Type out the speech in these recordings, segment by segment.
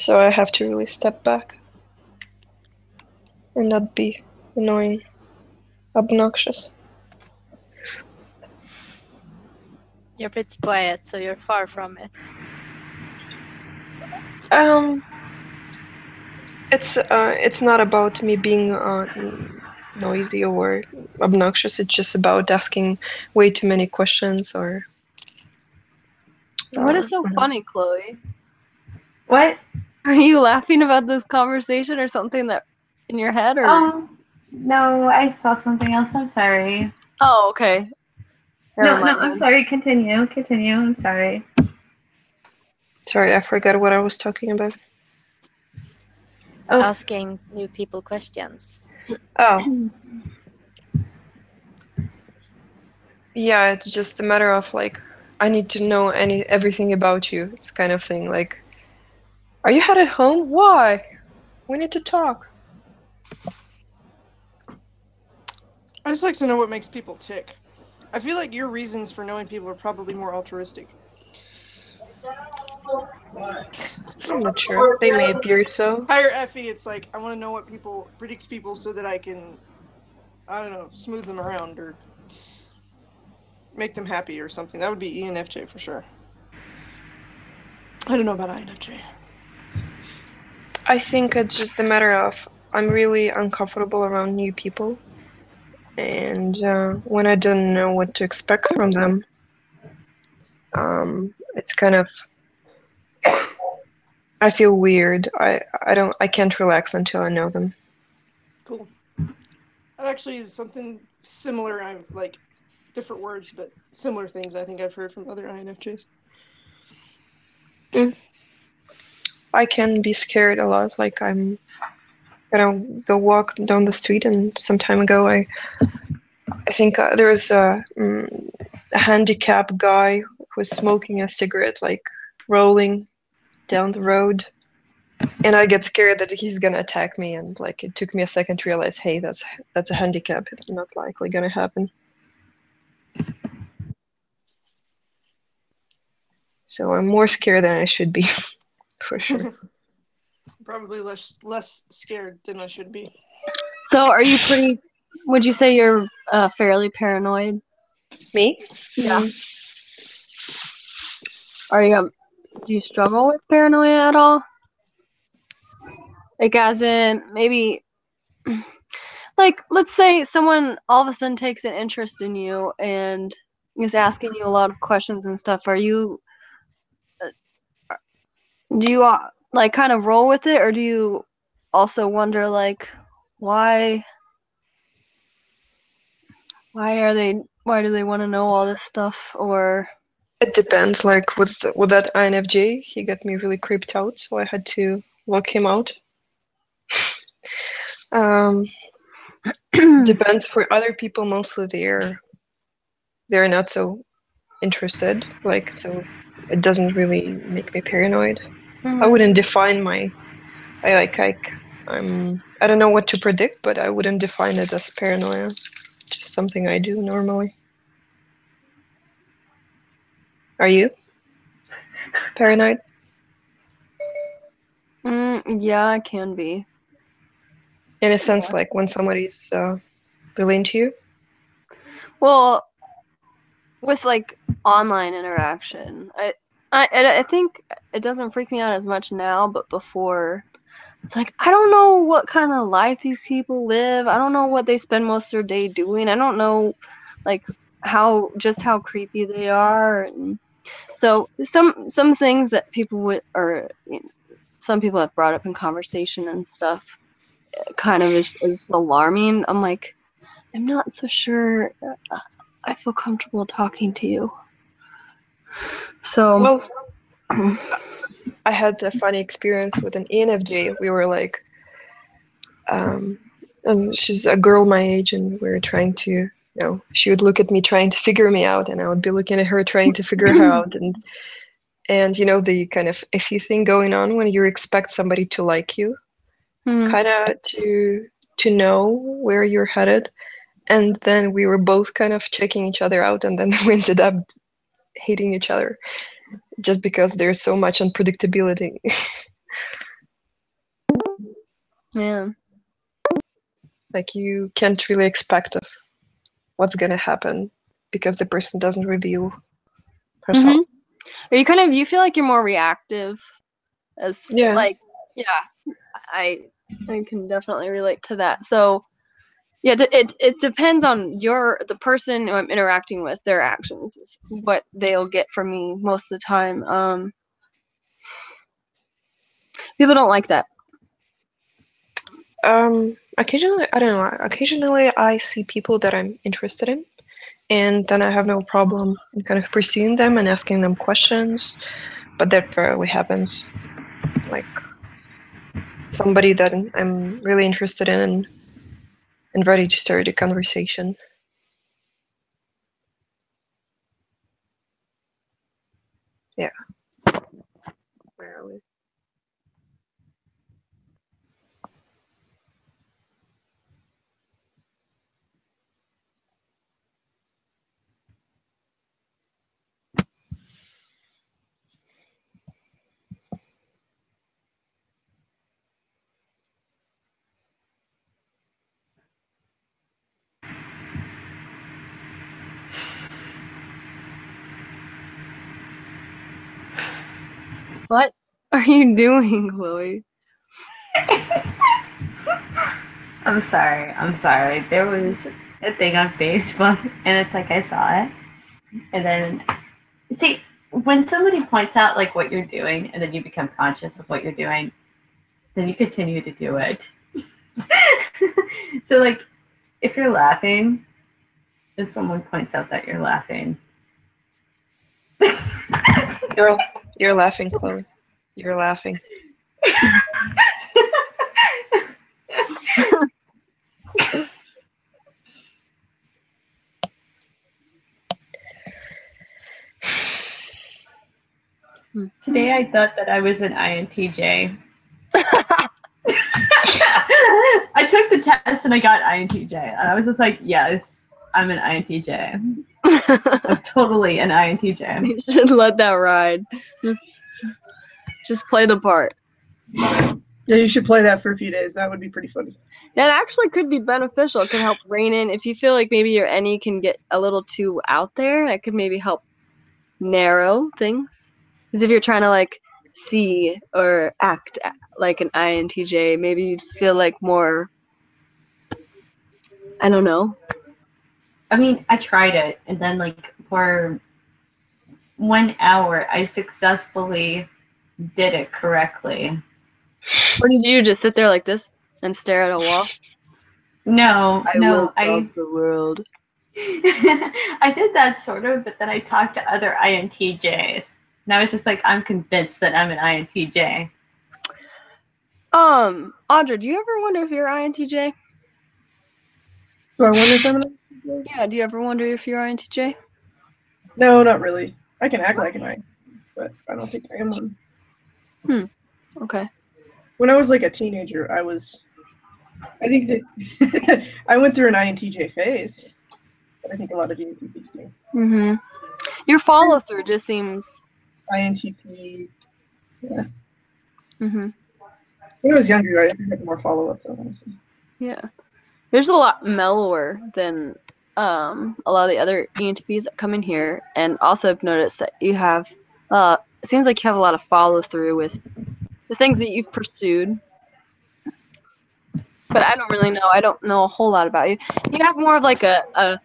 So I have to really step back and not be annoying, obnoxious. You're pretty quiet, so you're far from it. It's not about me being noisy or obnoxious. It's just about asking way too many questions or. What is so funny, Chloe? What? Are you laughing about this conversation or something that in your head or? Oh, no, I saw something else. I'm sorry. Oh, okay. No, I'm sorry. Continue. I'm sorry. Sorry, I forgot what I was talking about. Oh. Asking new people questions. Oh. Yeah, it's just a matter of like, I need to know everything about you. It's kind of thing. Like, are you headed home? Why? We need to talk. I just like to know what makes people tick. I feel like your reasons for knowing people are probably more altruistic. I'm not sure. They may appear so. Higher Effie, it's like, I want to know what predicts people so that I can, I don't know, smooth them around or make them happy or something. That would be ENFJ for sure. I don't know about INFJ. I think it's just a matter of I'm really uncomfortable around new people. And when I don't know what to expect from them, it's kind of, I feel weird. I can't relax until I know them. Cool. That actually is something similar. I'm like different words, but similar things I think I've heard from other INFJs. I can be scared a lot. Like I'm gonna go walk down the street, and some time ago I think there was a handicapped guy who was smoking a cigarette, like rolling down the road, and I get scared that he's gonna attack me. And like it took me a second to realize, hey, that's a handicap. It's not likely gonna happen. So I'm more scared than I should be, for sure. Probably less scared than I should be. So are you would you say you're fairly paranoid? Me? Yeah. Do you struggle with paranoia at all? Like as in maybe, like let's say someone all of a sudden takes an interest in you and is asking you a lot of questions and stuff. Do you like kind of roll with it, or do you also wonder like why do they want to know all this stuff? Or it depends. Like with that INFJ, he got me really creeped out, so I had to lock him out. Depends. For other people, mostly they're not so interested. Like, so it doesn't really make me paranoid. I wouldn't define I don't know what to predict, but I wouldn't define it as paranoia. Just something I do normally. Are you paranoid? Yeah, I can be. In a sense, like when somebody's really into you? Well, with like online interaction, I think it doesn't freak me out as much now, but before, it's like I don't know what kind of life these people live. I don't know what they spend most of their day doing. I don't know, like how creepy they are, and so some things that people would or some people have brought up in conversation and stuff, kind of is alarming. I'm like, I'm not so sure I feel comfortable talking to you. So, well, I had a funny experience with an ENFJ. We were like, and she's a girl my age, and we were trying to, she would look at me trying to figure me out, and I would be looking at her trying to figure her out, and the kind of iffy thing going on when you expect somebody to like you, kind of to know where you're headed. And then we were both kind of checking each other out, and then we ended up hating each other just because there's so much unpredictability. Man. Like you can't really expect of what's gonna happen because the person doesn't reveal herself. Are you you feel like you're more reactive as Yeah. like, yeah, I can definitely relate to that. So yeah, it depends on the person who I'm interacting with, their actions is what they'll get from me most of the time. People don't like that. Occasionally, I don't know. Occasionally, I see people that I'm interested in, and then I have no problem in kind of pursuing them and asking them questions. But that rarely happens. Like somebody that I'm really interested in and ready to start a conversation. Yeah. Rarely. What are you doing, Chloe? I'm sorry. There was a thing on Facebook, and it's like I saw it, and then see when somebody points out like what you're doing, and then you become conscious of what you're doing, then you continue to do it. So like, if you're laughing, and someone points out that you're laughing, You're laughing, Chloe. You're laughing. Today I thought that I was an INTJ. I took the test and I got INTJ, and I was just like, yes, I'm an INTJ. I'm totally an INTJ. You should let that ride. Just play the part. Yeah, you should play that for a few days. That would be pretty funny. That actually could be beneficial. It can help rein in. If you feel like maybe your NE can get a little too out there, it could maybe help narrow things. Because if you're trying to like see or act like an INTJ, maybe you'd feel like more, I don't know. I mean, I tried it, and then like for 1 hour, I successfully did it correctly. What did you just sit there like this and stare at a wall? No, I will solve the world. I did that sort of, but then I talked to other INTJs, and I was just like, I'm convinced that I'm an INTJ. Audra, do you ever wonder if you're INTJ? So I wonder if I'm an INTJ? Yeah, do you ever wonder if you're INTJ? No, not really. I can act like an INTJ, but I don't think I am one. Okay. When I was like a teenager, I think that I went through an INTJ phase. But I think a lot of ENTPs do. Mm-hmm. Your follow-through just seems... INTP, yeah. Mm-hmm. When I was younger, I had more follow-up, though, honestly. Yeah. There's a lot mellower than a lot of the other ENTPs that come in here. And also I've noticed that you have... it seems like you have a lot of follow-through with the things that you've pursued. But I don't really know. I don't know a whole lot about you. You have more of like a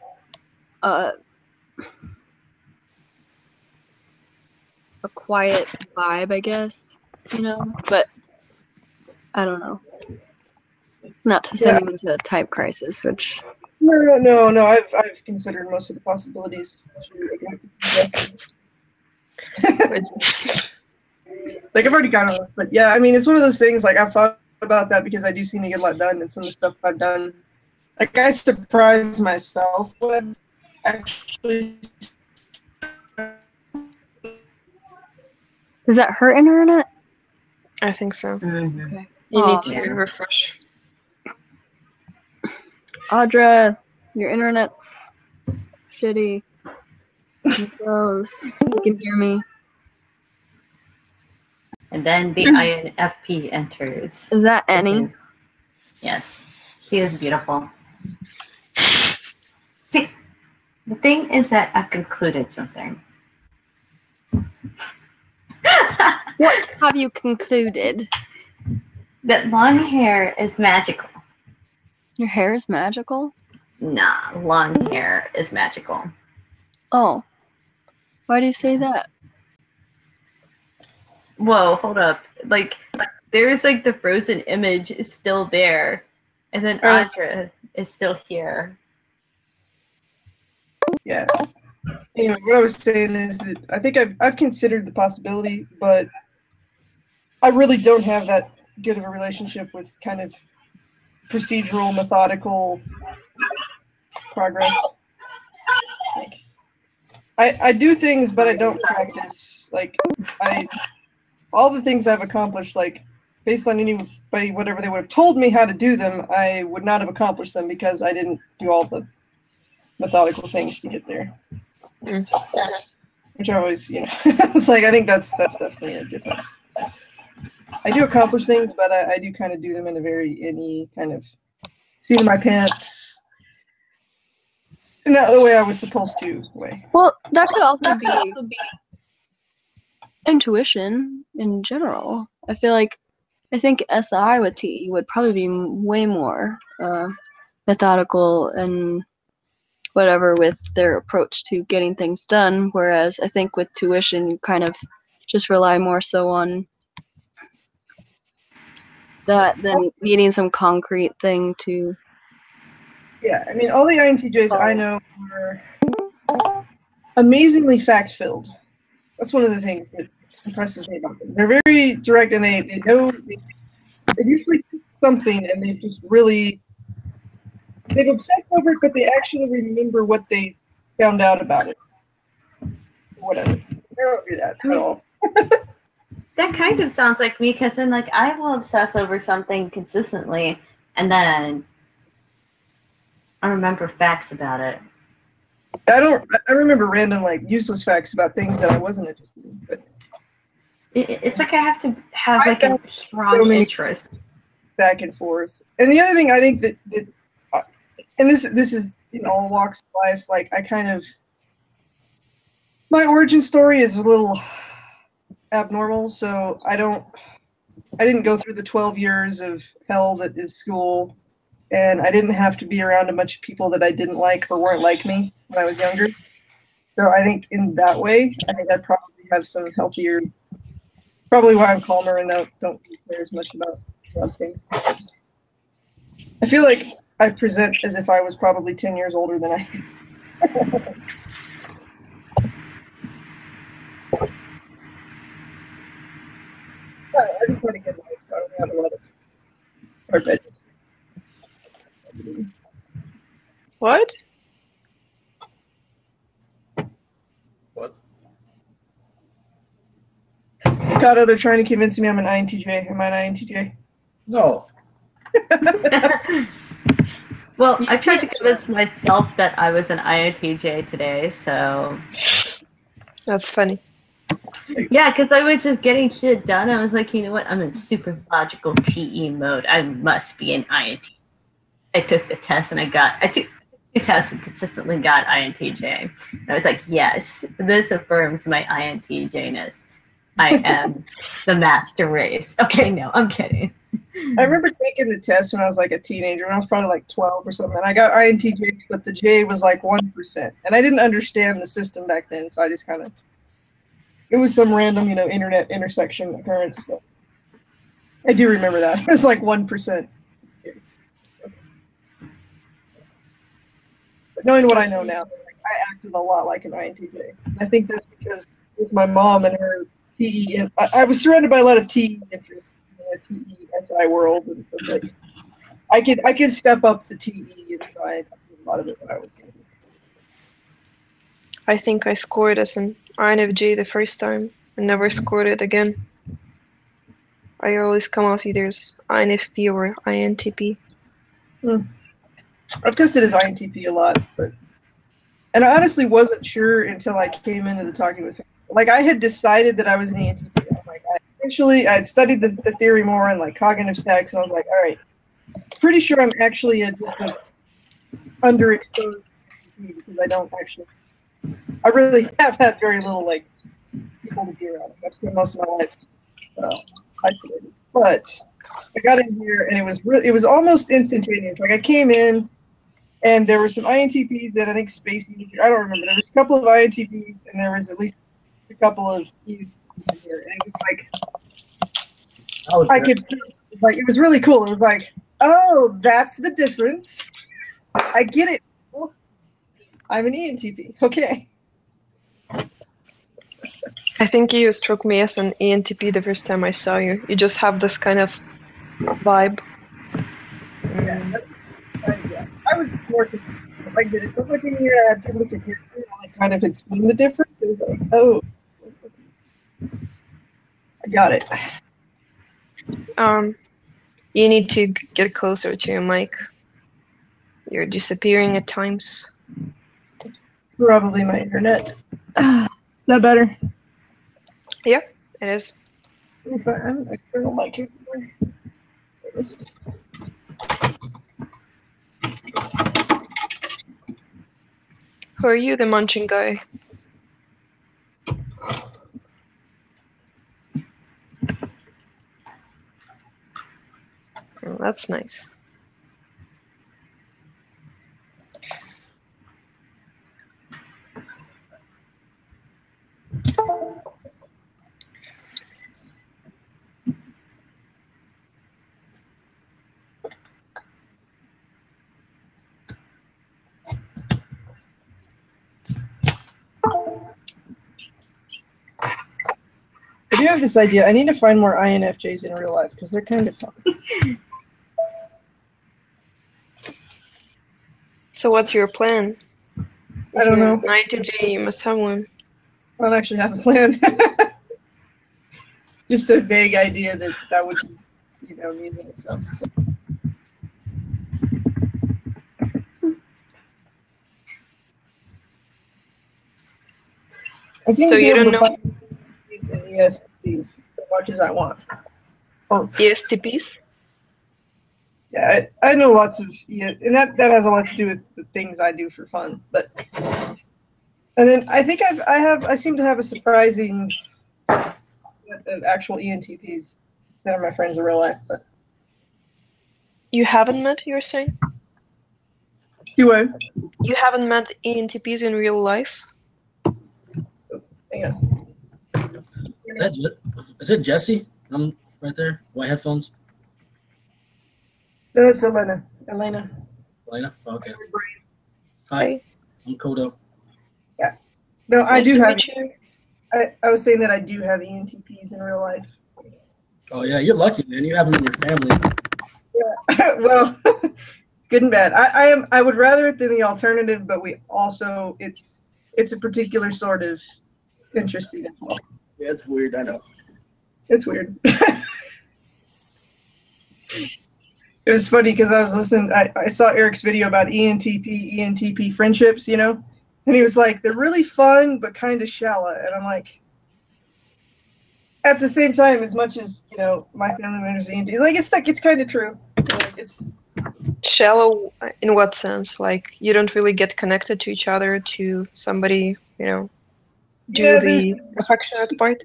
quiet vibe, I guess, you know, but I don't know. Not to send you into a type crisis, which... No, I've considered most of the possibilities. Like, I've already gone on, but yeah, I mean, it's one of those things, like, I've thought about that because I do seem to get a lot done, and some of the stuff I've done, like, I surprise myself with, actually. Is that her internet? I think so. Mm-hmm. Okay. You need to refresh. Audra, your internet's shitty. Gross. You can hear me. And then the INFP enters. Is that Annie? Yes, she is beautiful. See, the thing is that I've concluded something. What have you concluded? That long hair is magical. Your hair is magical? Nah, long hair is magical. Oh. Why do you say that? Whoa, hold up. Like, there's like the frozen image is still there. And then Audra is still here. Yeah. Anyway, what I was saying is that I think I've considered the possibility, but I really don't have that good of a relationship with kind of procedural, methodical progress. Like, I do things, but I don't practice. Like, all the things I've accomplished, like, based on anybody, whatever they would have told me how to do them, I would not have accomplished them because I didn't do all the methodical things to get there. Which I always, it's like, I think that's definitely a difference. I do accomplish things, but I do kind of do them in a any kind of seat in my pants, not the way I was supposed to way. Well, that could also be intuition in general. I think SI with TE would probably be way more methodical and whatever with their approach to getting things done, whereas I think with tuition you kind of just rely more so on that than needing some concrete thing to... Yeah, I mean, all the INTJs I know are amazingly fact-filled. That's one of the things that impresses me about them. They're very direct, and they know they usually do something, and they've obsessed over it, but they actually remember what they found out about it. Whatever. They don't do that at all. That kind of sounds like me, because then, like, I will obsess over something consistently, and then I remember facts about it. I remember random, like, useless facts about things that I wasn't interested in. But it's like I have to have, like, a strong interest. Back and forth. And the other thing I think that and this is in all walks of life, like, I kind of, my origin story is a little abnormal, so I didn't go through the 12 years of hell that is school, and I didn't have to be around a bunch of people that I didn't like or weren't like me when I was younger. So I think in that way, I think I probably have some healthier, probably why I'm calmer and don't care as much about things. I feel like I present as if I was probably 10 years older than I am. I just want to get life. I don't have a lot of hard edges. What? What? Kato, they're trying to convince me I'm an INTJ. Am I an INTJ? No. Well, I tried to convince myself that I was an INTJ today, so... That's funny. Yeah, because I was just getting shit done. I was like, you know what? I'm in super logical TE mode. I must be an INTJ. I took the test and I took the test and consistently got INTJ. And I was like, yes, this affirms my INTJ-ness. I am the master race. Okay, no, I'm kidding. I remember taking the test when I was like a teenager, when I was probably like 12 or something. And I got INTJ, but the J was like 1%. And I didn't understand the system back then, so I just kind of... It was some random, internet intersection occurrence. But I do remember that. It was like 1%. But knowing what I know now, I acted a lot like an INTJ. And I think that's because with my mom and her TE, and I was surrounded by a lot of TE interests in the TE SI world, and so like I could step up the TE inside a lot of it when I was younger. I think I scored as an INFJ the first time and never scored it again. I always come off either as INFP or INTP. I've tested as INTP a lot, and I honestly wasn't sure until I came into the talking with him. Like, I had decided that I was an ENTP. I had studied the theory more and like cognitive stacks, and I was like, all right, pretty sure I'm actually just a underexposed because I don't actually. I really have had very little like people to be around. I've spent most of my life isolated. But I got in here and it was almost instantaneous. Like I came in and there were some INTPs that I think Space News. I don't remember. There was a couple of INTPs and there was at least a couple of ENTPs in here, and it was like I could see, like it was really cool. It was like, oh, that's the difference. I get it. I'm an ENTP. Okay. I think you struck me as an ENTP the first time I saw you. You just have this kind of vibe. Yeah, I was more like it was like in here I had to look at here and I kind of had seen the difference. It was like, oh, I got it. You need to get closer to your mic. You're disappearing at times. It's probably my internet. Is that better? Yeah, it is. If I have an external mic here. Who are you, the munching guy? Oh, that's nice. I do have this idea. I need to find more INFJs in real life because they're kind of fun. So what's your plan? I don't know. An INTJ, you must have one. I don't actually have a plan. Just a vague idea that would be, amusing. So. I seem to be able to find these in ESTPs as much as I want. Oh, ESTPs? Yeah, I know lots of, and that has a lot to do with the things I do for fun. But and then I think I seem to have a surprising of actual ENTPs that are my friends in real life. But you haven't met, you're saying? You would? You haven't met ENTPs in real life? Hang on. Is it Jesse? I'm right there. White headphones. No, that's Elena. Elena. Oh, okay. Hi. Hi. I'm Kodo. Yeah. No, I Nice do to have. meet you. I was saying that I do have ENTPs in real life. Oh yeah, you're lucky, man. You have them in your family. Yeah. Well, it's good and bad. I would rather it than the alternative, but we also it's a particular sort of interesting as well. Yeah, it's weird. I know. It's weird. It was funny because I was listening. I saw Eric's video about ENTP friendships, and he was like, they're really fun but kind of shallow. And I'm like, at the same time, as much as my family members are ENTP, like it's kind of true. It's shallow in what sense? Like you don't really get connected to each other, to somebody, do the affectionate part.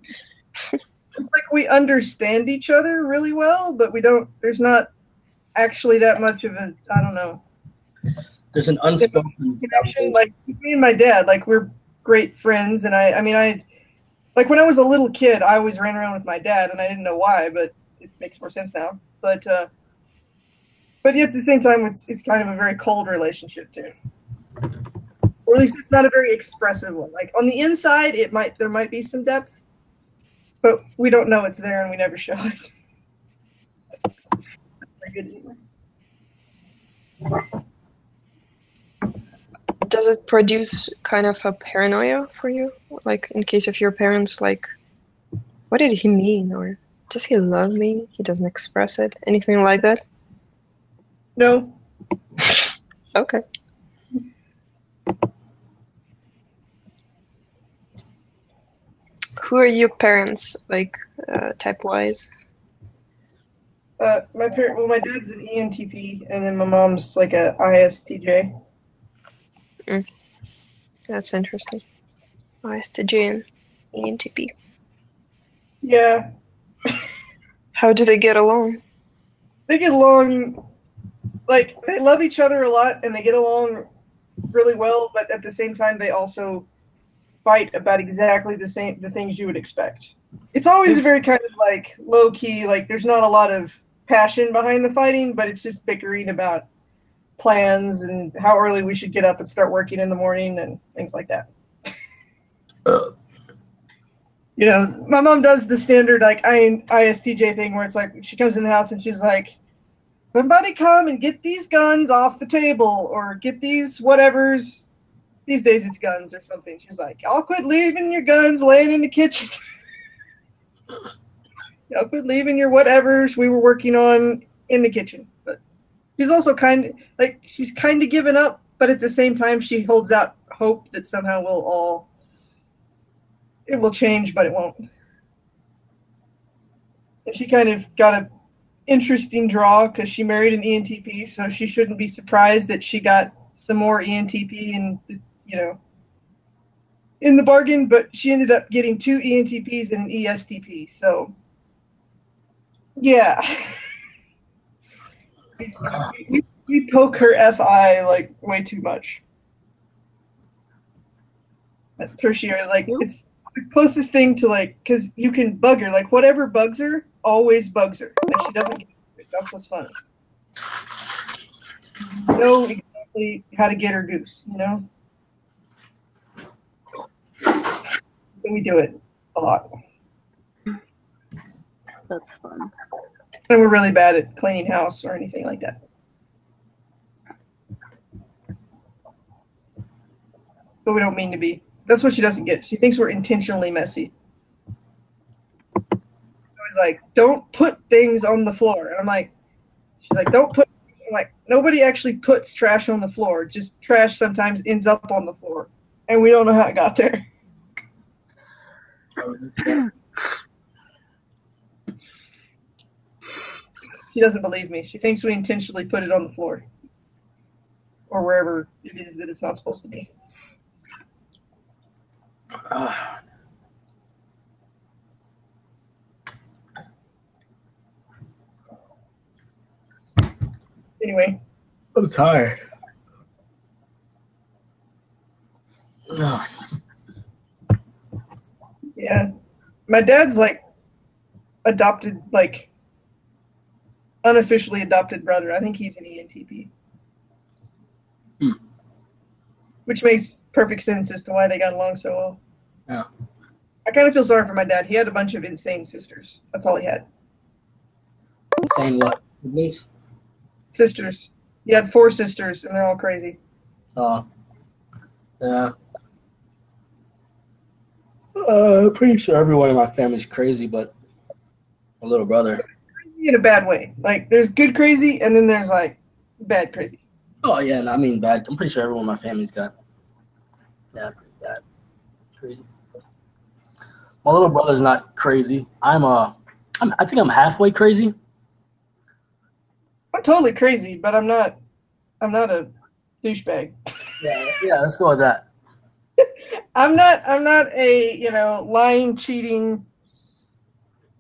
It's like we understand each other really well, but there's not actually that much of a, I don't know. There's an unspoken connection. Like me and my dad, like we're great friends, and I like when I was a little kid, I always ran around with my dad, and I didn't know why, but it makes more sense now. But yet at the same time, it's kind of a very cold relationship too, or at least it's not a very expressive one. Like on the inside, there might be some depth, but we don't know it's there, and we never show it. Does it produce kind of a paranoia for you? Like in case of your parents, like, what did he mean? Or does he love me? He doesn't express it. Anything like that? No. Okay. Who are your parents, like, type-wise? My dad's an ENTP, and then my mom's like a ISTJ. That's interesting. ISTJ and ENTP. Yeah, How do they get along? they get along. Like they love each other a lot, and they get along really well. But at the same time, they also fight about exactly the things you would expect. It's always a very kind of like low key. Like there's not a lot of passion behind the fighting, but it's just bickering about plans and how early we should get up and start working in the morning and things like that. You know, my mom does the standard like ISTJ thing where it's like she comes in the house and she's like, somebody come and get these guns off the table or get these whatevers. These days it's guns or something. She's like, y'all quit leaving your guns laying in the kitchen. Y'all quit leaving your whatevers we were working on in the kitchen. But she's also she's kind of given up, but at the same time she holds out hope that somehow it will change, but it won't. And she kind of got a interesting draw because she married an ENTP, so she shouldn't be surprised that she got some more ENTP and in the bargain, but she ended up getting 2 ENTPs and an ESTP. So yeah. we poke her FI like way too much. But Tertiary is like, it's the closest thing to like, because you can bug her, like whatever bugs her always bugs her, and she doesn't get it. That's what's funny. You know exactly how to get her goose, you know? And we do it a lot. That's fun. And we're really bad at cleaning house or anything like that. But we don't mean to be. That's what she doesn't get. She thinks we're intentionally messy. She's like, don't put things on the floor. And I'm like, she's like, don't put, I'm like, nobody actually puts trash on the floor. Just trash sometimes ends up on the floor. And we don't know how it got there. She doesn't believe me. She thinks we intentionally put it on the floor. Or wherever it is that it's not supposed to be. Anyway. I'm tired. Yeah. My dad's like adopted, like unofficially adopted brother. I think he's an ENTP. Which makes perfect sense as to why they got along so well. Yeah. I kind of feel sorry for my dad. He had a bunch of insane sisters. That's all he had. Saying what? Niece? Sisters. He had 4 sisters, and they're all crazy. Yeah. Pretty sure everyone in my family is crazy, but my little brother. In a bad way. Like, there's good crazy, and then there's, like, bad crazy. Oh, yeah, and I mean bad. I'm pretty sure everyone in my family's got pretty bad. Crazy. My little brother's not crazy. I think I'm halfway crazy. I'm totally crazy, but I'm not a douchebag. Yeah, let's go with that. I'm not a, lying, cheating,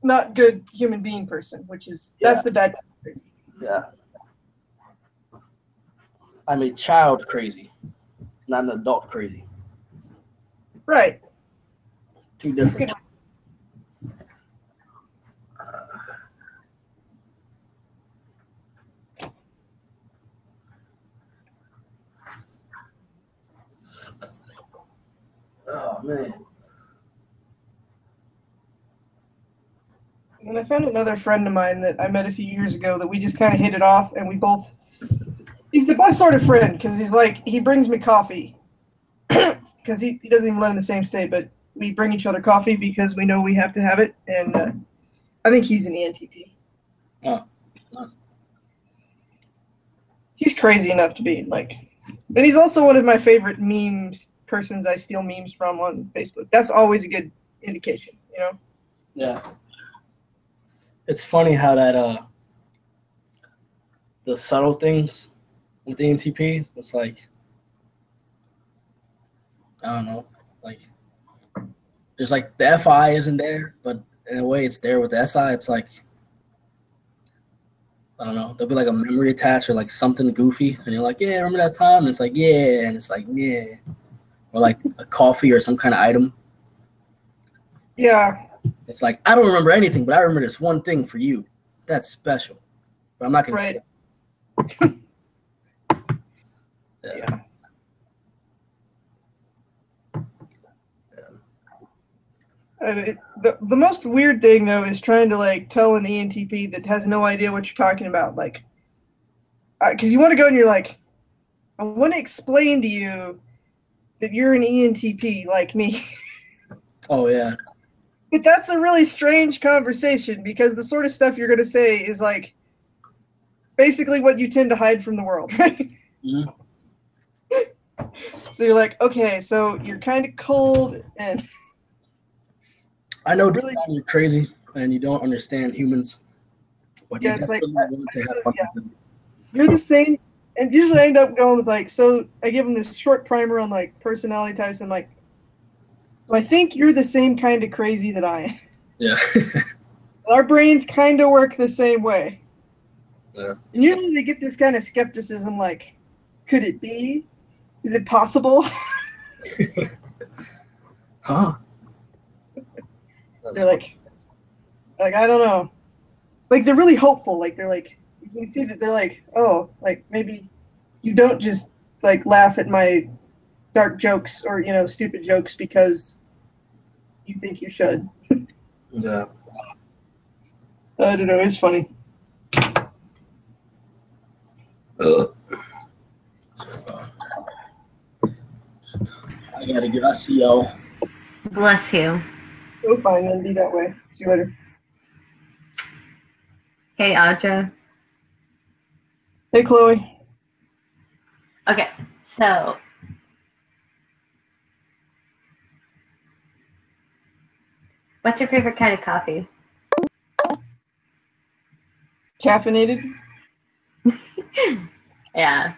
not good human being person, which is that's the bad crazy. Yeah. I'm a child crazy, not an adult crazy. Right. Two different. Oh, man. And I found another friend of mine that I met a few years ago that we just kind of hit it off, and he's the best sort of friend because he's like, he brings me coffee because he doesn't even live in the same state, but we bring each other coffee because we know we have to have it, and I think he's an ENTP. Oh, nice. He's crazy enough to be like, and he's also one of my favorite persons I steal memes from on Facebook. That's always a good indication, Yeah. It's funny how that the subtle things with the ENTP. It's like, I don't know, like there's like the FI isn't there, but in a way it's there with the SI. It's like, I don't know, there'll be like a memory attached or like something goofy, and you're like, yeah, remember that time? And it's like, yeah, and it's like, yeah, or like a coffee or some kind of item. Yeah. It's like, I don't remember anything, but I remember this one thing for you. That's special, but I'm not gonna say it. Yeah. The most weird thing though is trying to like tell an ENTP that has no idea what you're talking about, like, because you want to go and you're like, I want to explain to you that you're an ENTP like me. Oh yeah. But that's a really strange conversation because the sort of stuff you're going to say is like basically what you tend to hide from the world, right? Mm-hmm. So you're like, okay, so you're kind of cold and I know really, you're crazy and you don't understand humans. But yeah, it's like yeah. You're the same, and usually I end up going with like, so I give them this short primer on like personality types. And I'm like, I think you're the same kind of crazy that I am. Yeah. Our brains kind of work the same way. Yeah. And usually they get this kind of skepticism, like, could it be? Is it possible? Huh? They're like, I don't know. Like, they're really hopeful. Like, they're like, you can see that they're like, oh, like, maybe you don't just, like, laugh at my dark jokes or, you know, stupid jokes because you think you should. Yeah. I don't know. It's funny. I gotta get. I see y'all. Bless you. Oh, fine. Then be that way. See you later. Hey, Audra. Hey, Chloe. Okay, so what's your favorite kind of coffee? Caffeinated? Yeah.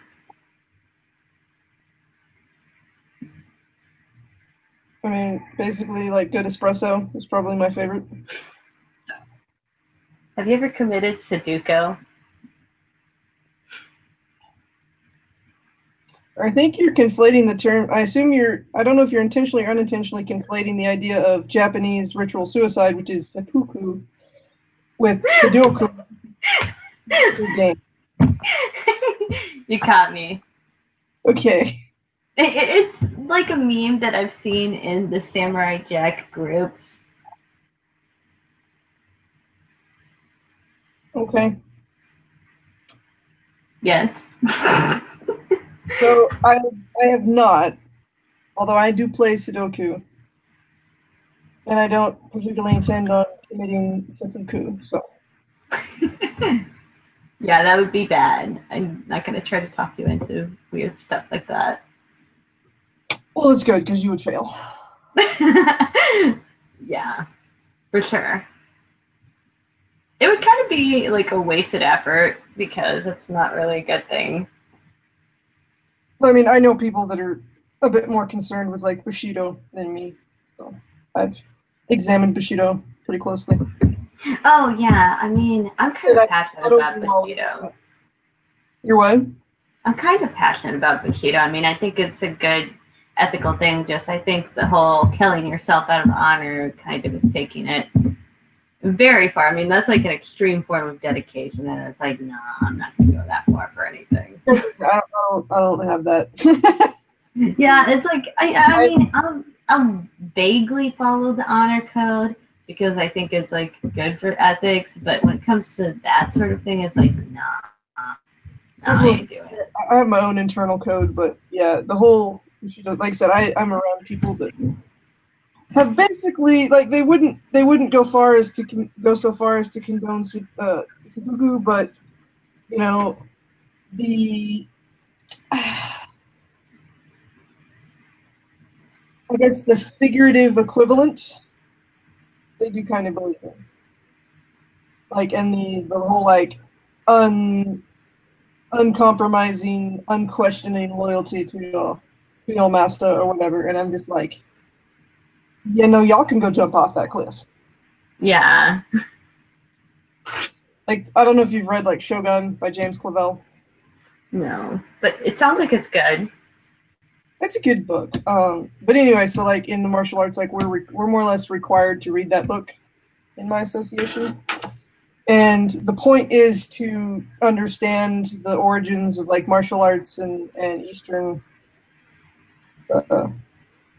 I mean, basically, like, good espresso is probably my favorite. Have you ever committed Sudoku? I think you're conflating the term. I don't know if you're intentionally or unintentionally conflating the idea of Japanese ritual suicide, which is seppuku, with Sudoku. Game. You caught me. Okay. It's like a meme that I've seen in the Samurai Jack groups. Okay. Yes. So I have not, although I do play Sudoku, and I don't particularly intend on committing seppuku. So. Yeah, that would be bad. I'm not going to try to talk you into weird stuff like that. Well, it's good because you would fail. Yeah, for sure. It would kind of be like a wasted effort because it's not really a good thing. I mean, I know people that are a bit more concerned with like Bushido than me, so I've examined Bushido pretty closely. Oh yeah, I mean, I'm kind of passionate about Bushido. You're what? I'm kind of passionate about Bushido. I mean, I think it's a good ethical thing. Just I think the whole killing yourself out of honor kind of is taking it very far. I mean, that's like an extreme form of dedication, and it's like, no, I'm not going to go that far for anything. I don't have that. Yeah, it's like I mean, I'll vaguely follow the honor code because I think it's like good for ethics, but when it comes to that sort of thing, it's like, nah, I ain't doing it. I have my own internal code, but yeah, the whole, like I said, I'm around people that have basically, like, they wouldn't go so far as to condone seppuku, but you know, I guess the figurative equivalent, they do kind of believe in. Like, and the whole, like, uncompromising, unquestioning loyalty to your master or whatever. And I'm just like, yeah, no, y'all can go jump off that cliff. Yeah. Like, I don't know if you've read like Shogun by James Clavell. No, but it sounds like it's good. It's a good book. But anyway, so like in the martial arts, like we're more or less required to read that book in my association. And the point is to understand the origins of like martial arts and Eastern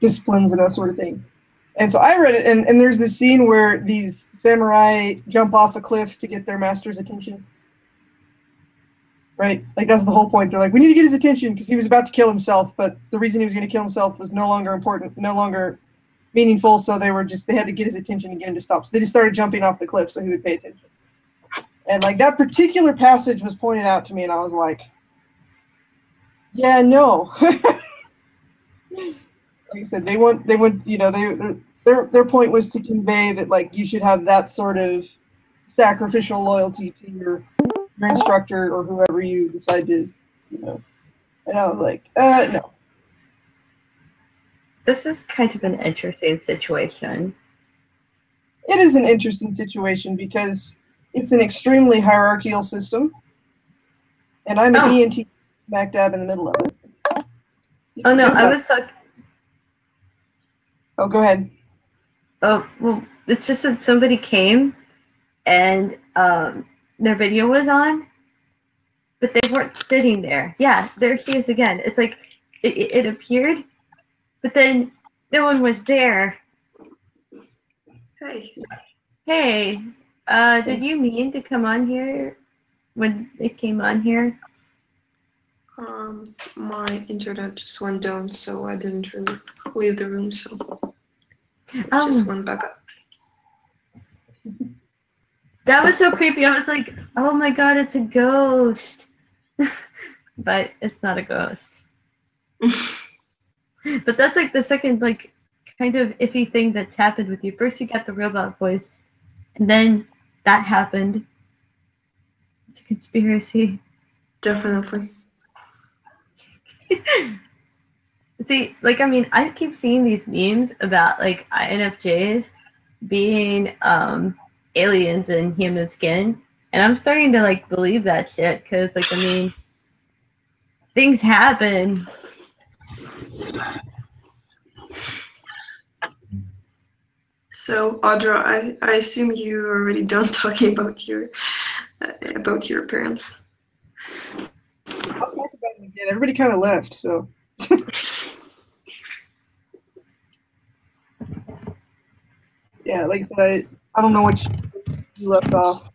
disciplines and that sort of thing. And so I read it, and there's this scene where these samurai jump off a cliff to get their master's attention. Right? Like, that's the whole point. They're like, we need to get his attention because he was about to kill himself, but the reason he was going to kill himself was no longer important, no longer meaningful, so they had to get his attention and get him to stop. So they just started jumping off the cliff so he would pay attention. And, like, that particular passage was pointed out to me, and I was like, yeah, no. Like I said, they want, you know, their point was to convey that, like, you should have that sort of sacrificial loyalty to your instructor or whoever you decide to, you know. And I was like, no. This is kind of an interesting situation. It is an interesting situation because it's an extremely hierarchical system, and I'm an ENT smack dab in the middle of it. Oh no, I was talking. Oh, go ahead. Oh, well, it's just that somebody came and their video was on, but they weren't sitting there. Yeah, there he is again. It's like it appeared, but then no one was there. Hey, did you mean to come on here when it came on here? My internet just went down, so I didn't really leave the room, so it Oh. just went back up. That was so creepy. I was like, oh my god, it's a ghost. But it's not a ghost. But that's like the second, like, kind of iffy thing that's happened with you. First you got the robot voice, and then that happened. It's a conspiracy. Definitely. See, like, I mean, I keep seeing these memes about, like, INFJs being aliens in human skin, and I'm starting to, like, believe that shit, because, like, I mean, things happen. So, Audra, I assume you're already done talking about your parents. I'll talk about it again. Everybody kind of left, so. Yeah, like I said, I don't know what you left off.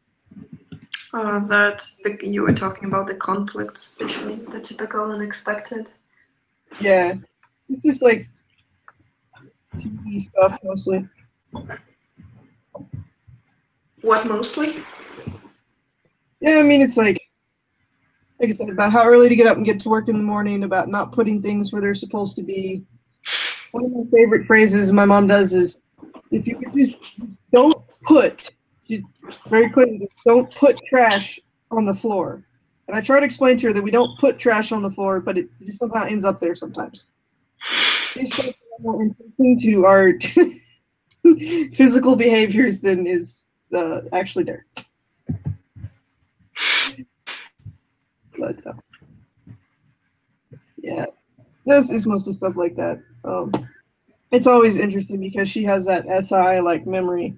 You were talking about the conflicts between the typical and expected. Yeah, it's just like TV stuff mostly. What mostly? Yeah, I mean, it's like I said, about how early to get up and get to work in the morning, about not putting things where they're supposed to be. One of my favorite phrases my mom does is, if you could just don't put, very clearly, don't put trash on the floor. And I try to explain to her that we don't put trash on the floor, but it just somehow ends up there sometimes. It's like more interesting to our physical behaviors than is actually there. But yeah, this is mostly stuff like that. It's always interesting because she has that SI like memory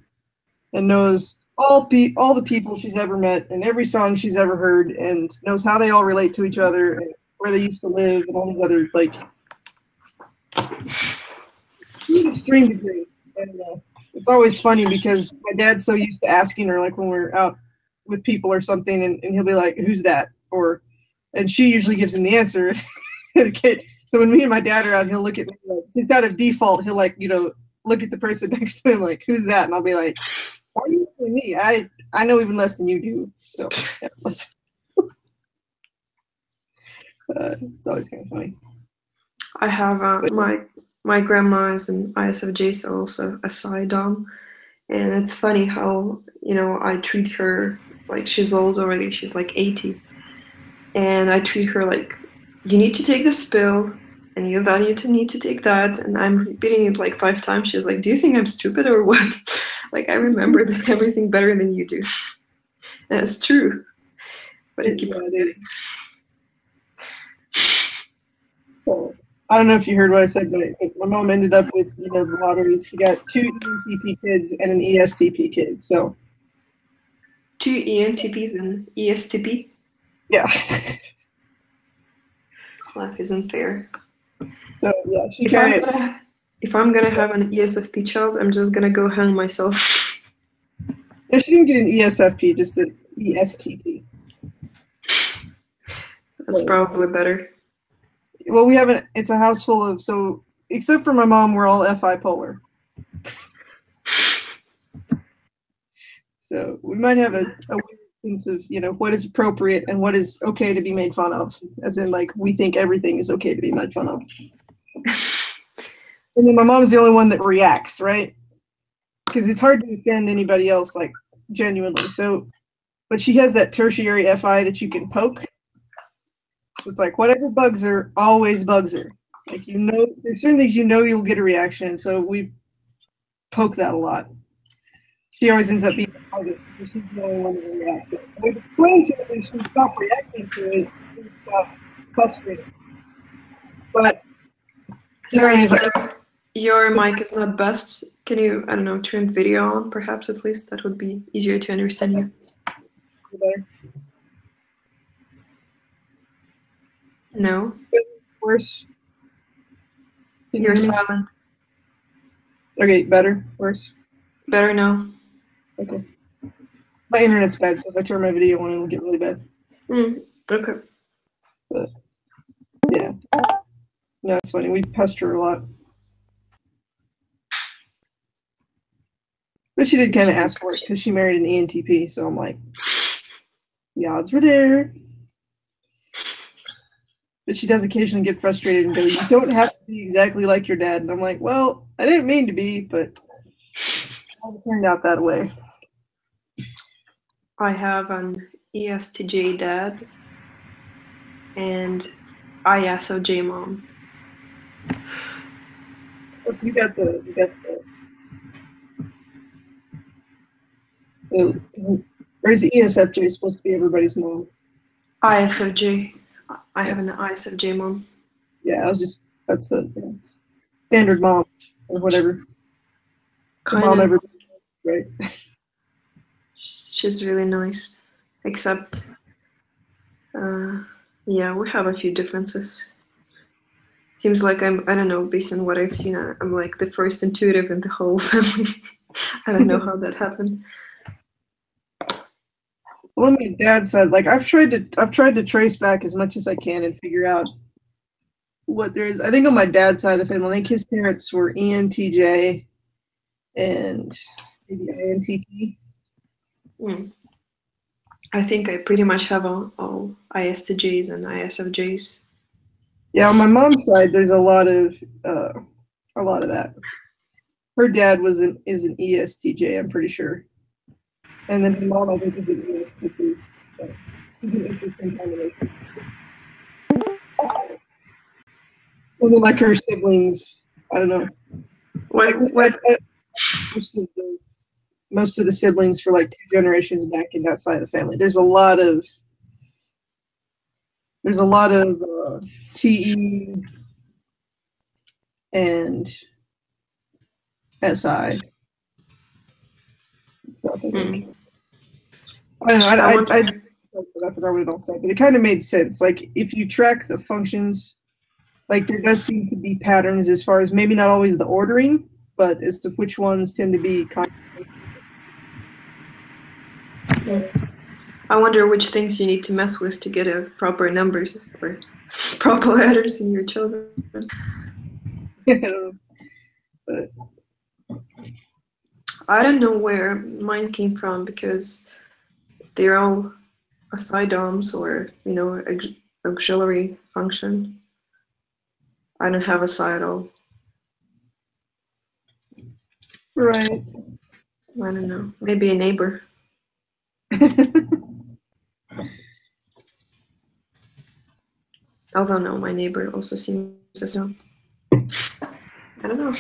and knows all the people she's ever met and every song she's ever heard and knows how they all relate to each other and where they used to live and all these other like to an extreme degree. And it's always funny because my dad's so used to asking her like when we're out with people or something and he'll be like, "Who's that?" And she usually gives him the answer. So when me and my dad are out, he'll look at me like, just out of default, he'll like, you know, look at the person next to him like, "Who's that?" And I'll be like, "Why are you asking me? I know even less than you do." So yeah, it's always kind of funny. I have my grandma is an ISFJ, so also a Psi Dom, and it's funny how, you know, I treat her like she's old already. She's like 80, and I treat her like, you need to take this pill, and you then you need to take that, and I'm repeating it like 5 times. She's like, do you think I'm stupid or what? Like, I remember everything better than you do. And it's true. But I keep Yeah, it forgetting. is. So, I don't know if you heard what I said, but my mom ended up with, the lottery. She got 2 ENTP kids and an ESTP kid. So, 2 ENTPs and ESTP. yeah. Life isn't fair. So, yeah, she If I'm gonna have an ESFP child, I'm just gonna go hang myself. Yeah, she didn't get an ESFP, just an ESTP. That's probably better. Well, it's a house full of, so, except for my mom, we're all FI polar. So we might have a weird sense of, what is appropriate and what is okay to be made fun of. As in, like, we think everything is okay to be made fun of. And then my mom's the only one that reacts, right? Because it's hard to defend anybody else, like, genuinely. So, but she has that tertiary FI that you can poke. It's like, whatever bugs her, always bugs her. Like, there's certain things you'll get a reaction. So we poke that a lot. She always ends up being the target because she's the only one that reacts. We've explained to her that she stopped reacting to it, she stopped frustrated. But Sorry, your mic is not best. Can you, I don't know, turn video on, perhaps, at least? That would be easier to understand you. No? Worse. You're silent. Okay, better? Worse? Better now. Okay. My internet's bad, so if I turn my video on, it'll get really bad. Okay. But, yeah. No, it's funny. We pester her a lot. But she did kind of ask for it because she married an ENTP, so I'm like, the odds were there. But she does occasionally get frustrated and go, you don't have to be exactly like your dad. And I'm like, well, I didn't mean to be, but it turned out that way. I have an ESTJ dad and ISOJ mom. Oh, so you got the or is the ESFJ supposed to be everybody's mom? ISOJ. I have an ISFJ mom. Yeah, that's the standard mom or whatever. Kind of. Right. She's really nice, except, yeah, we have a few differences. Seems like I don't know, based on what I've seen, I'm like the first intuitive in the whole family. I don't know how that happened. Well, on my dad's side, like I've tried to trace back as much as I can and figure out what there is. I think on my dad's side of the family, I think his parents were ENTJ and maybe INTP. I think I pretty much have all ISTJs and ISFJs. Yeah, on my mom's side, there's a lot of that. Her dad is an ESTJ, I'm pretty sure, and then my mom, I think, is an ESTP. So it's an interesting combination. And then, like, her siblings, I don't know. What? Most of the siblings for like 2 generations back in that side of the family. There's a lot of TE and SI stuff. I think. I don't know. I forgot what it all said, but it kind of made sense. Like if you track the functions, like there does seem to be patterns as far as maybe not always the ordering, but as to which ones tend to be. I wonder which things you need to mess with to get a proper numbers or proper letters in your children. But I don't know where mine came from because they're all SI-DOMs or, auxiliary function. I don't have a SI at all. Right. I don't know. Maybe a neighbor. Although no, my neighbor also seems as no. I don't know.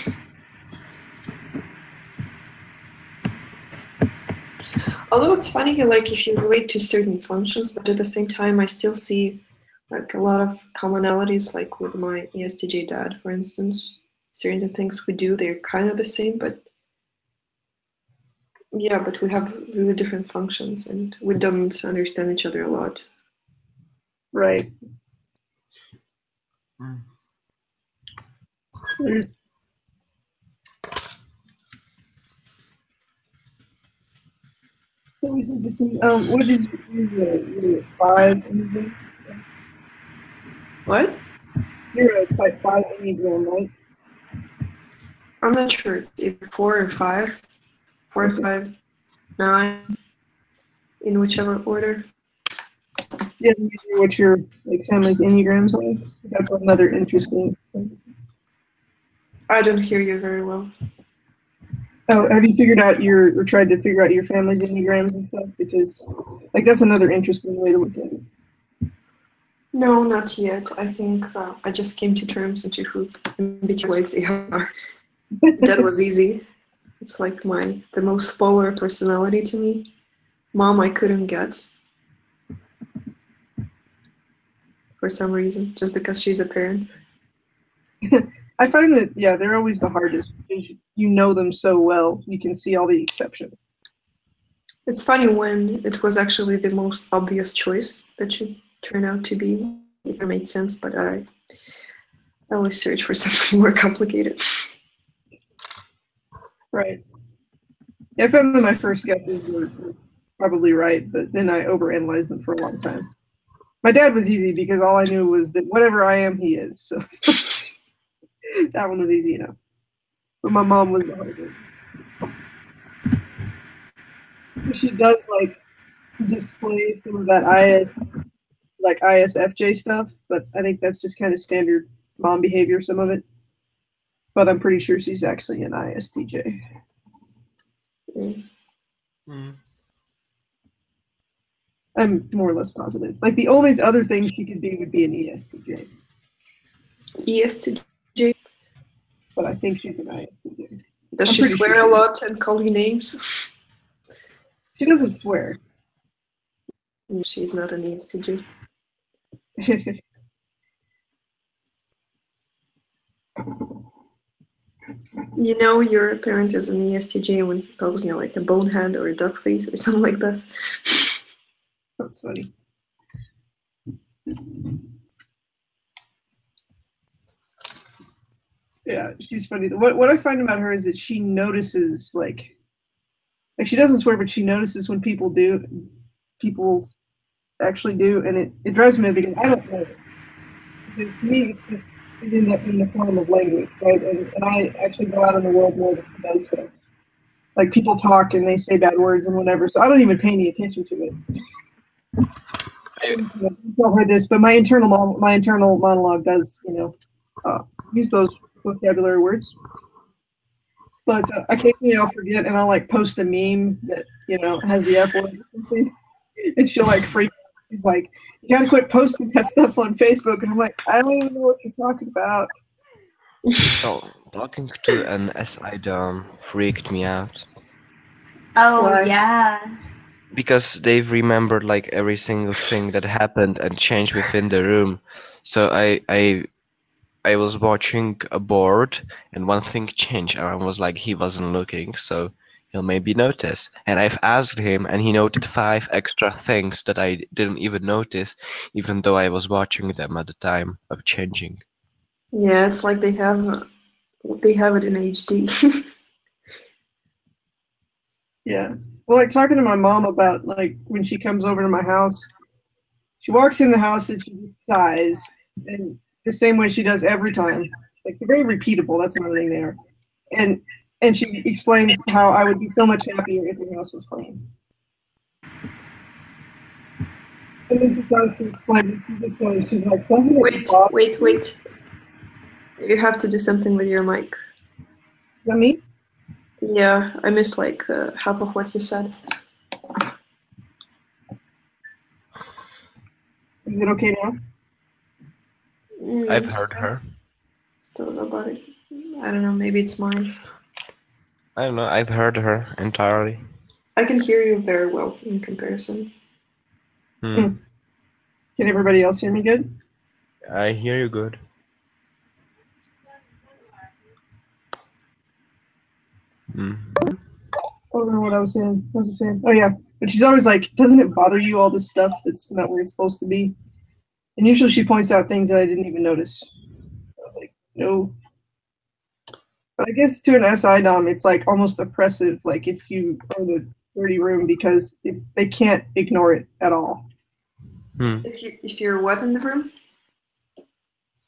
Although it's funny, like if you relate to certain functions, but at the same time, I still see like a lot of commonalities, like with my ESTJ dad, for instance. Certain things we do, they're kind of the same, but yeah, but we have really different functions, and we don't understand each other a lot. Right. Mm. There's always interesting. What is your 5 Enneagram? What? You're a type 5 Enneagram, right? I'm not sure. It's either 4 or 5. 4 or 5, 9, in whichever order. Yeah, you know what your like family's Enneagrams like? 'Cause that's another interesting thing. I don't hear you very well. Oh, have you figured out or tried to figure out your family's Enneagrams and stuff? Because like that's another interesting way to look at it. No, not yet. I think I just came to terms into who in which ways they are. That was easy. It's like the most polar personality to me. Mom, I couldn't get for some reason, just because she's a parent. I find that they're always the hardest because you know them so well. You can see all the exceptions. It's funny when it was actually the most obvious choice that should turn out to be. It made sense, but I always search for something more complicated. Right. Yeah, I found that my first guesses were probably right, but then I overanalyzed them for a long time. My dad was easy because all I knew was that whatever I am, he is. So that one was easy enough. But my mom was the hardest. She does like display some of that ISFJ stuff, but I think that's just kind of standard mom behavior, some of it. But I'm pretty sure she's actually an ISTJ. Mm. I'm more or less positive. Like the only other thing she could be would be an ESTJ. ESTJ. But I think she's an ISTJ. Does she swear a lot and call you names? She doesn't swear. She's not an ESTJ. You know your parent is an ESTJ when he calls you like a bonehead or a duck face or something like this. That's funny. Yeah, she's funny. What I find about her is that she notices like she doesn't swear, but she notices when people actually do, and it drives me because I don't know. Because to me, it ends up in the form of language, right? And I actually go out in the world more than she does. So, like people talk and they say bad words and whatever, so I don't even pay any attention to it. I tell her this, but my internal monologue does, use those vocabulary words. But occasionally I'll forget and I'll like post a meme that has the F word or something, and she'll like freak out. She's like, "You gotta quit posting that stuff on Facebook," and I'm like, "I don't even know what you're talking about." So, talking to an SI dom freaked me out. Oh, Why? yeah. Because they've remembered like every single thing that happened and changed within the room. So I was watching a board and one thing changed and I was like, he wasn't looking, so he'll maybe notice. And I've asked him and he noted 5 extra things that I didn't even notice, even though I was watching them at the time of changing. Yeah, it's like they have it in HD. Yeah. Well, like talking to my mom about like when she comes over to my house, she walks in the house and she sighs, and the same way she does every time. Like they're very repeatable. That's another thing there. And she explains how I would be so much happier if the house was clean. And then she tries to explain. She's like, doesn't it bother you? Wait. You have to do something with your mic. Is that me? Yeah, I missed like half of what you said. Is it okay now? I've heard her. Still don't know about it. I don't know. Maybe it's mine. I don't know. I've heard her entirely. I can hear you very well in comparison. Hmm. Can everybody else hear me good? I hear you good. Hmm. I don't know what I was saying. What was I saying? Oh yeah, but she's always like, "Doesn't it bother you all this stuff that's not where it's supposed to be?" And usually she points out things that I didn't even notice. I was like, "No." But I guess to an SI dom, it's like almost oppressive. Like if you are in a dirty room because they can't ignore it at all. Hmm. If you're what in the room?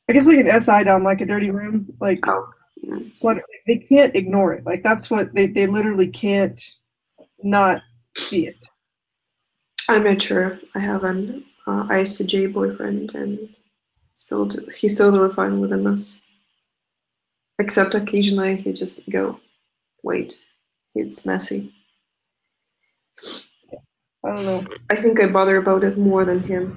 I guess like an SI dom, like a dirty room, like but they can't ignore it. Like that's what they literally can't not see it. I'm not sure. I have an ISTJ boyfriend, and he's totally fine with a mess. Except occasionally he just go, wait, it's messy. I don't know. I think I bother about it more than him.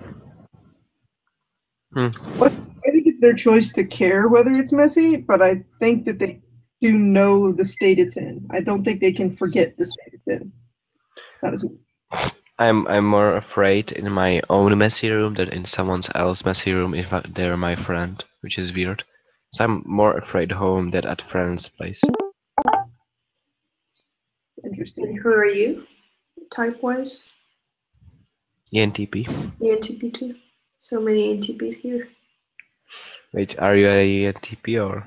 Hmm. I think it's their choice to care whether it's messy, but I think that they do know the state it's in. I don't think they can forget the state it's in. Not as much. I'm more afraid in my own messy room than in someone else's messy room if they're my friend, which is weird. So I'm more afraid home than at friend's place. Interesting. And who are you, type-wise? ENTP. ENTP too. So many ENTPs here. Wait, are you a ENTP or?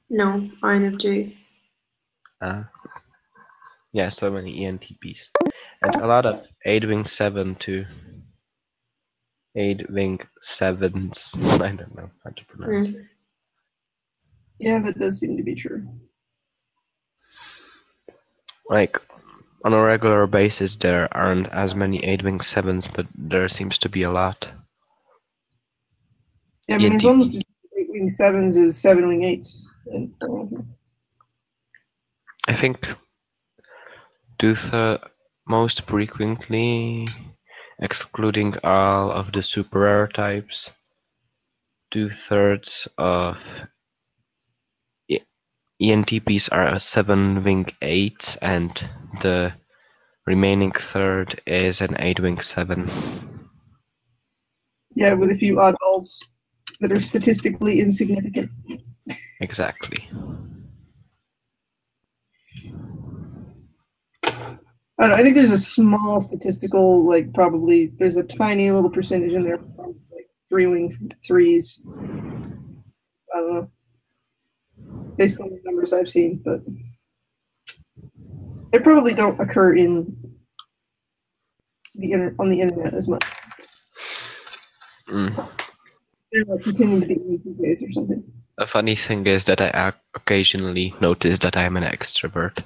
No, INFJ. Yeah, so many ENTPs. And a lot of 8-wing 7 too. 8-wing 7s. I don't know how to pronounce it. Yeah, that does seem to be true. Like, on a regular basis there aren't as many 8-wing 7s, but there seems to be a lot. Yeah, I mean, there's ENTP. almost 8-wing 7s as 7-wing 8s. And, I think most frequently, excluding all of the super rare types, 2/3 of ENTPs are 7-wing 8s, and the remaining third is an 8-wing 7. yeah, with a few oddballs that are statistically insignificant. Exactly. I don't know, I think there's a small statistical, like probably there's a tiny little percentage in there, like 3-wing 3s. I don't know, based on the numbers I've seen, but they probably don't occur on the internet as much. They like continue to be ENTPs or something. A funny thing is that I occasionally notice that I'm an extrovert.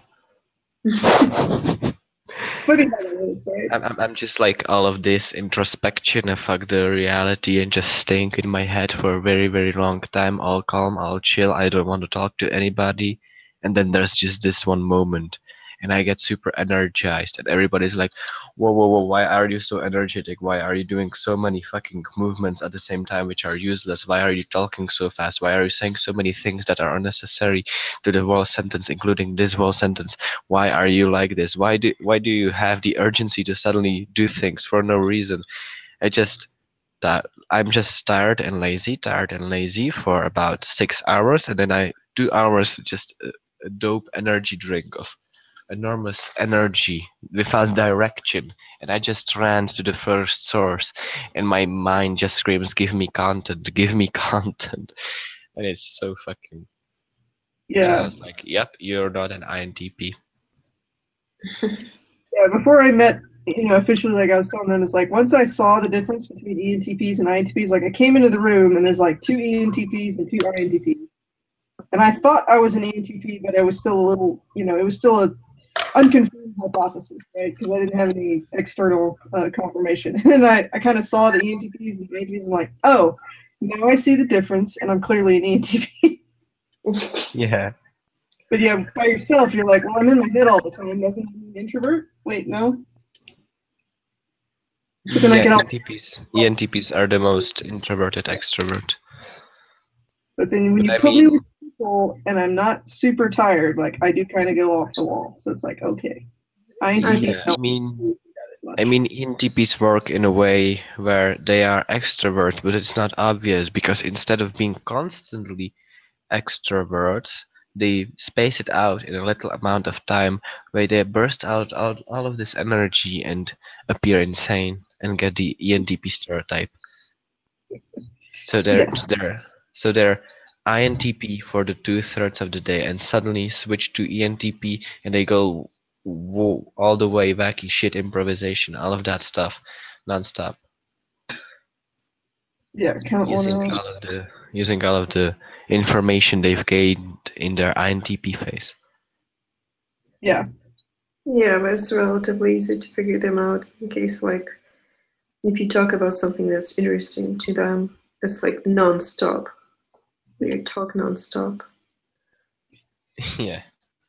Funny how that is, right? I'm just like all of this introspection and fuck the reality and just staying in my head for a very, very long time, all calm, all chill. I don't want to talk to anybody. And then there's just this one moment and I get super energized and everybody's like, whoa, whoa, whoa, why are you so energetic? Why are you doing so many fucking movements at the same time which are useless? Why are you talking so fast? Why are you saying so many things that are unnecessary to the whole sentence, including this whole sentence? Why are you like this? Why do you have the urgency to suddenly do things for no reason? I'm just tired and lazy for about 6 hours, and then I 2 hours just a dope energy drink of enormous energy without direction, and I just ran to the first source and my mind just screams, give me content, and it's so fucking So I Yeah. was like, yep, you're not an INTP. Yeah, before I met, officially, like I was telling them, it's like once I saw the difference between ENTPs and INTPs, like I came into the room and there's like 2 ENTPs and 2 INTPs. And I thought I was an ENTP, but I was still a little, it was still a unconfirmed hypothesis, right? Because I didn't have any external confirmation. And I kind of saw the ENTPs and the INTPs and I'm like, oh, now I see the difference and I'm clearly an ENTP. Yeah. But yeah, by yourself, you're like, well, I'm in my head all the time. Doesn't that mean introvert? Wait, no. But then I Yeah, can ENTPs are the most introverted extrovert. But then when But you I put me mean, with people and I'm not super tired, like I do kind of go off the wall. So it's like, okay, INTP yeah, don't do that as much. I mean, ENTPs work in a way where they are extrovert, but it's not obvious because instead of being constantly extroverts, they space it out in a little amount of time where they burst out all of this energy and appear insane and get the ENTP stereotype. So Yes. they're INTP for the 2/3 of the day and suddenly switch to ENTP and they go all the way wacky shit improvisation, all of that stuff, nonstop, Yeah, count one using on. all of the information they've gained in their INTP phase. Yeah. Yeah, but it's relatively easy to figure them out in case, like, if you talk about something that's interesting to them, it's like non-stop. They talk non-stop. Yeah.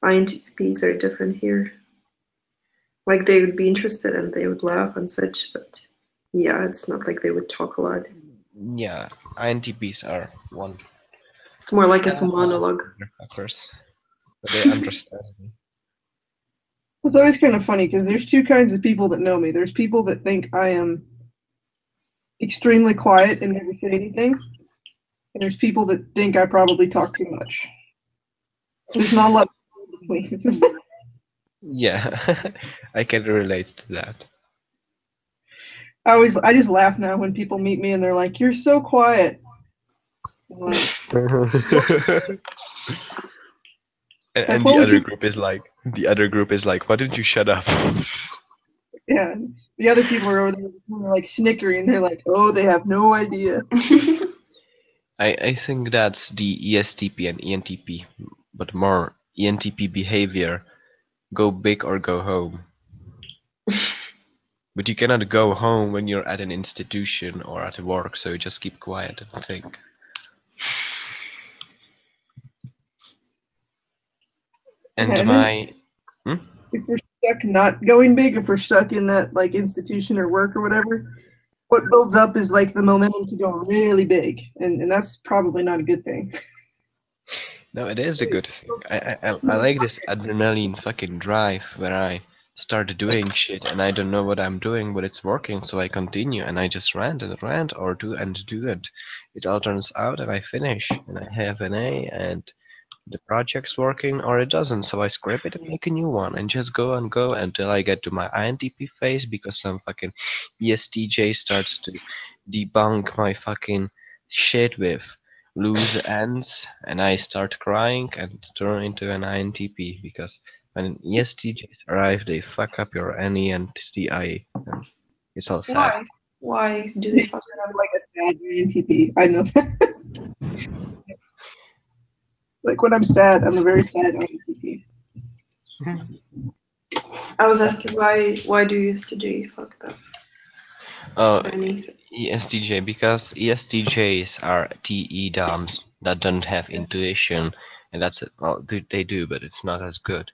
INTPs are different here. Like, they would be interested and they would laugh and such, but yeah, it's not like they would talk a lot. Yeah, INTPs are one. It's more like a monologue. Fuckers. But they understand me. It's always kind of funny because there's two kinds of people that know me. There's people that think I am extremely quiet and never say anything. And there's people that think I probably talk too much. There's not a lot in between. Yeah, I can relate to that. I just laugh now when people meet me and they're like, "You're so quiet." I'm like, and what the would other you- group is like, why didn't you shut up? yeah. The other people are over there like snickering. They're like, "Oh, they have no idea." I think that's the ESTP and ENTP, but more ENTP behavior. Go big or go home. But you cannot go home when you're at an institution or at work, so you just keep quiet and think. And Okay, my... if we're stuck not going big, if we're stuck in that like institution or work or whatever, what builds up is like the momentum to go really big, and that's probably not a good thing. No, it is a good thing. I like this adrenaline fucking drive where I start doing shit and I don't know what I'm doing, but it's working, so I continue and I just rant or do it. It all turns out and I finish and I have an A and the project's working or it doesn't, so I scrap it and make a new one and just go and go until I get to my INTP phase because some fucking ESTJ starts to debunk my fucking shit with loose ends and I start crying and turn into an INTP because when ESTJs arrive they fuck up your NE and TI and it's all sad. Why do they fuck it up? I'm like a sad INTP. I know that. Like when I'm sad, I'm a very sad INTP. I was asking why do ESTJ fuck it up? Oh, Anything. ESTJ, because ESTJs are TE DOMs that don't have intuition, and that's it. Well, they do, but it's not as good,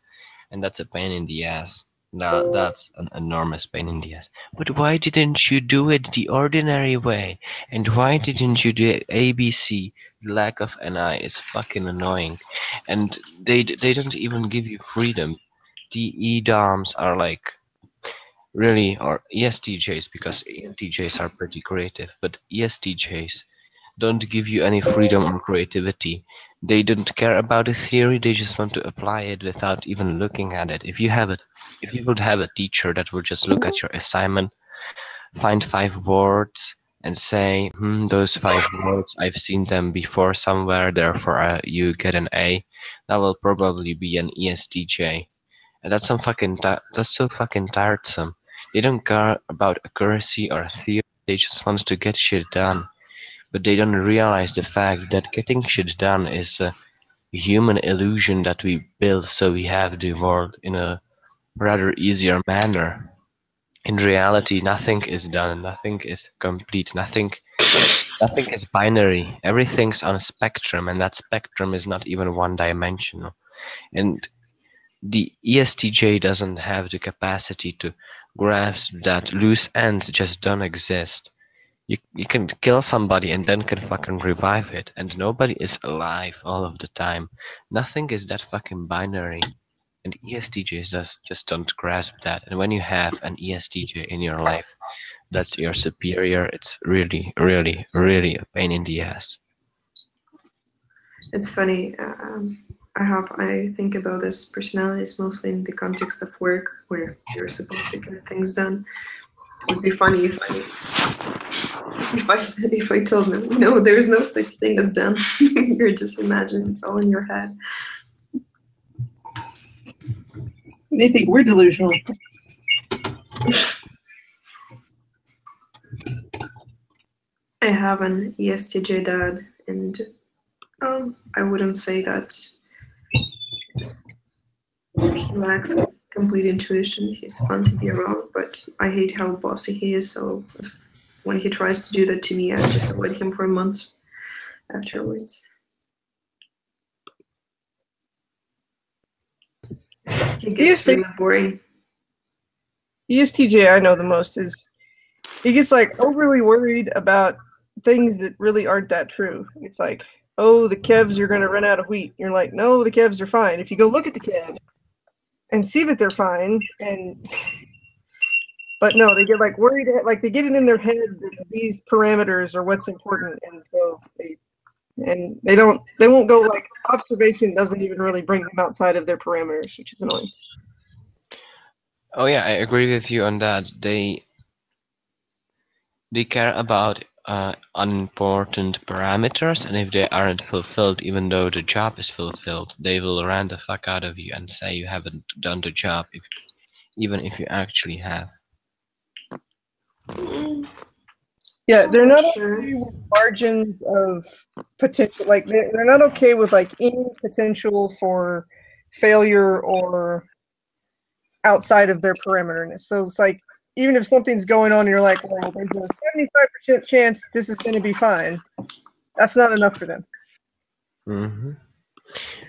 and that's a pain in the ass. That's an enormous pain in the ass. But why didn't you do it the ordinary way? And why didn't you do ABC? The lack of NI is fucking annoying, and they don't even give you freedom. TE DOMs are like. Really, or ESTJs, because ENTJs are pretty creative, but ESTJs don't give you any freedom or creativity. They don't care about a theory, they just want to apply it without even looking at it. If you would have a teacher that would just look at your assignment, find 5 words, and say, those 5 words, I've seen them before somewhere, therefore you get an A, that will probably be an ESTJ. And that's so fucking tiresome. They don't care about accuracy or theory, they just want to get shit done. But they don't realize the fact that getting shit done is a human illusion that we build so we have the world in a rather easier manner. In reality, nothing is done, nothing is complete, nothing is binary. Everything's on a spectrum, and that spectrum is not even one-dimensional. And the ESTJ doesn't have the capacity to grasp that loose ends just don't exist. You can kill somebody and then can fucking revive it, and nobody is alive all of the time. Nothing is that fucking binary. And ESTJs just don't grasp that. And when you have an ESTJ in your life, that's your superior. It's really, really, really a pain in the ass. It's funny. I think about this personalities mostly in the context of work, where you're supposed to get things done. It would be funny if I told them, no, there's no such thing as done. You're just imagining, it's all in your head. They think we're delusional. I have an ESTJ dad, and I wouldn't say that he lacks complete intuition. He's fun to be around, but I hate how bossy he is, so when he tries to do that to me, I just avoid him for a month afterwards. He gets really boring. ESTJ I know the most is he gets like overly worried about things that really aren't that true. It's like, oh, the Kevs are going to run out of wheat. You're like, no, the Kevs are fine. If you go look at the Kevs and see that they're fine, but no, they get like worried, like they get it in their head that these parameters are what's important, and so they won't go like observation doesn't even really bring them outside of their parameters, which is annoying. Oh yeah, I agree with you on that. They care about unimportant parameters, and if they aren't fulfilled, even though the job is fulfilled, they will ran the fuck out of you and say you haven't done the job, even if you actually have. Yeah, they're not okay with margins of potential. Like they're not okay with like any potential for failure or outside of their perimeterness. So it's like even if something's going on, you're like, well, there's a 75% chance this is going to be fine. That's not enough for them. Mm-hmm.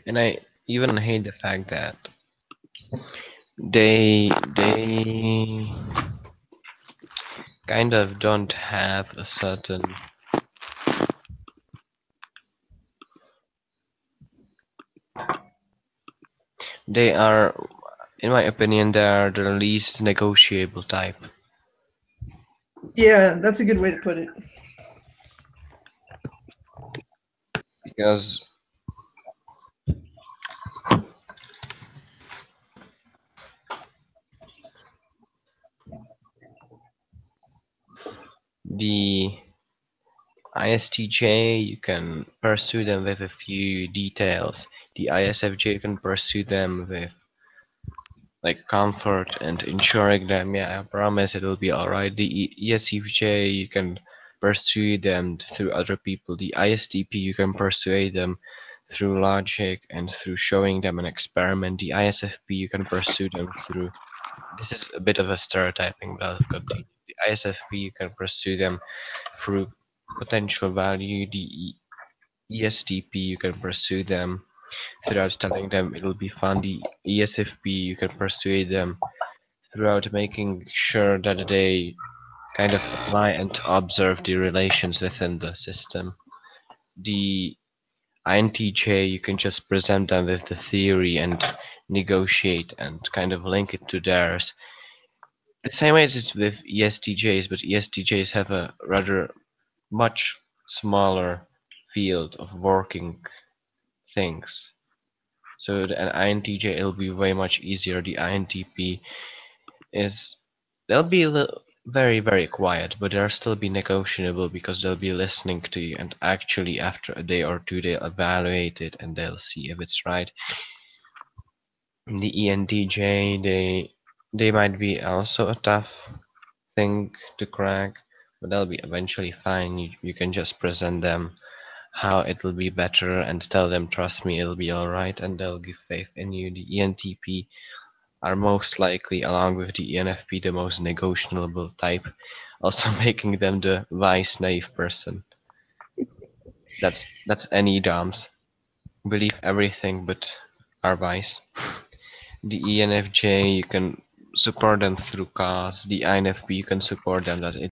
And I even hate the fact that they kind of don't have a certain they are, in my opinion, they are the least negotiable type. Yeah, that's a good way to put it. Because the ISTJ, you can pursue them with a few details. The ISFJ, you can pursue them with like comfort and ensuring them, yeah, I promise it will be alright. The ESFJ, you can pursue them through other people. The ISTP, you can persuade them through logic and through showing them an experiment. The ISFP, you can pursue them through, this is a bit of a stereotyping, but I'll continue. The ISFP, you can pursue them through potential value. The ESTP, you can pursue them without telling them it'll be fun. The ESFP, you can persuade them throughout making sure that they kind of apply and observe the relations within the system. The INTJ, you can just present them with the theory and negotiate and kind of link it to theirs. The same way as it's with ESTJs, but ESTJs have a rather much smaller field of working things. So an INTJ, it'll be way much easier. The INTP they'll be very, very quiet, but they'll still be negotiable because they'll be listening to you, and actually after a day or two they'll evaluate it and they'll see if it's right. The ENTJ, they might be also a tough thing to crack, but they'll be eventually fine. You can just present them how it'll be better and tell them, trust me, it'll be alright, and they'll give faith in you. The ENTP are most likely, along with the ENFP, the most negotiable type, also making them the wise, naive person. That's any DOMs. Believe everything but are wise. The ENFJ, you can support them through cause. The INFP, you can support them that